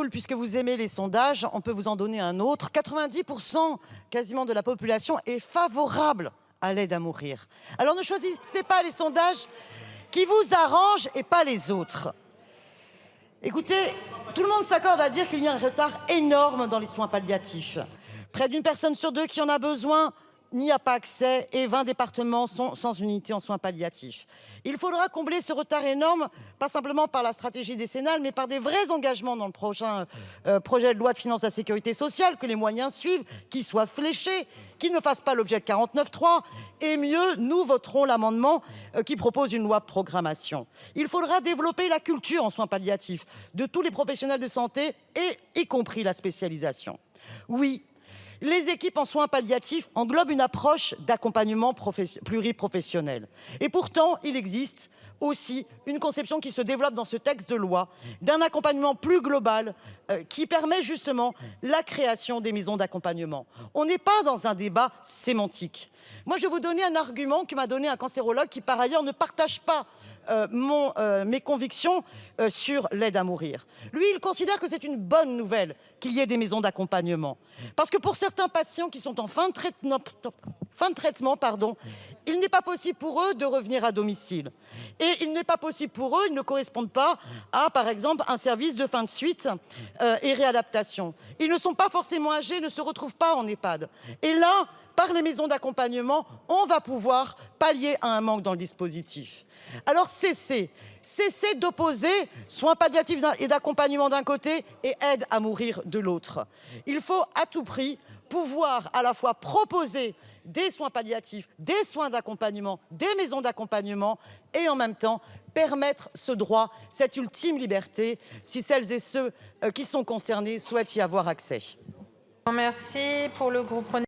drôle, puisque vous aimez les sondages, on peut vous en donner un autre. 90% quasiment de la population est favorable à l'aide à mourir. Alors ne choisissez pas les sondages qui vous arrangent et pas les autres. Écoutez, tout le monde s'accorde à dire qu'il y a un retard énorme dans les soins palliatifs. Près d'une personne sur deux qui en a besoin n'y a pas accès et 20 départements sont sans unité en soins palliatifs. Il faudra combler ce retard énorme, pas simplement par la stratégie décennale, mais par des vrais engagements dans le prochain projet de loi de finances de la sécurité sociale, que les moyens suivent, qu'ils soient fléchés, qu'ils ne fassent pas l'objet de 49.3. Et mieux, nous voterons l'amendement qui propose une loi de programmation. Il faudra développer la culture en soins palliatifs de tous les professionnels de santé, et y compris la spécialisation. Oui, les équipes en soins palliatifs englobent une approche d'accompagnement pluriprofessionnel. Et pourtant, il existe aussi une conception qui se développe dans ce texte de loi d'un accompagnement plus global qui permet justement la création des maisons d'accompagnement. On n'est pas dans un débat sémantique. Moi, je vais vous donner un argument que m'a donné un cancérologue qui, par ailleurs, ne partage pas mes convictions sur l'aide à mourir. Lui, il considère que c'est une bonne nouvelle qu'il y ait des maisons d'accompagnement. Parce que pour certains patients qui sont en fin de traitement, il n'est pas possible pour eux de revenir à domicile. Et il n'est pas possible pour eux, ils ne correspondent pas à, par exemple, un service de fin de suite et réadaptation. Ils ne sont pas forcément âgés, ne se retrouvent pas en EHPAD. Et là, par les maisons d'accompagnement, on va pouvoir pallier à un manque dans le dispositif. Alors cessez d'opposer soins palliatifs et d'accompagnement d'un côté et aide à mourir de l'autre. Il faut à tout prix pouvoir à la fois proposer des soins palliatifs, des soins d'accompagnement, des maisons d'accompagnement et en même temps permettre ce droit, cette ultime liberté, si celles et ceux qui sont concernés souhaitent y avoir accès. Merci pour le groupe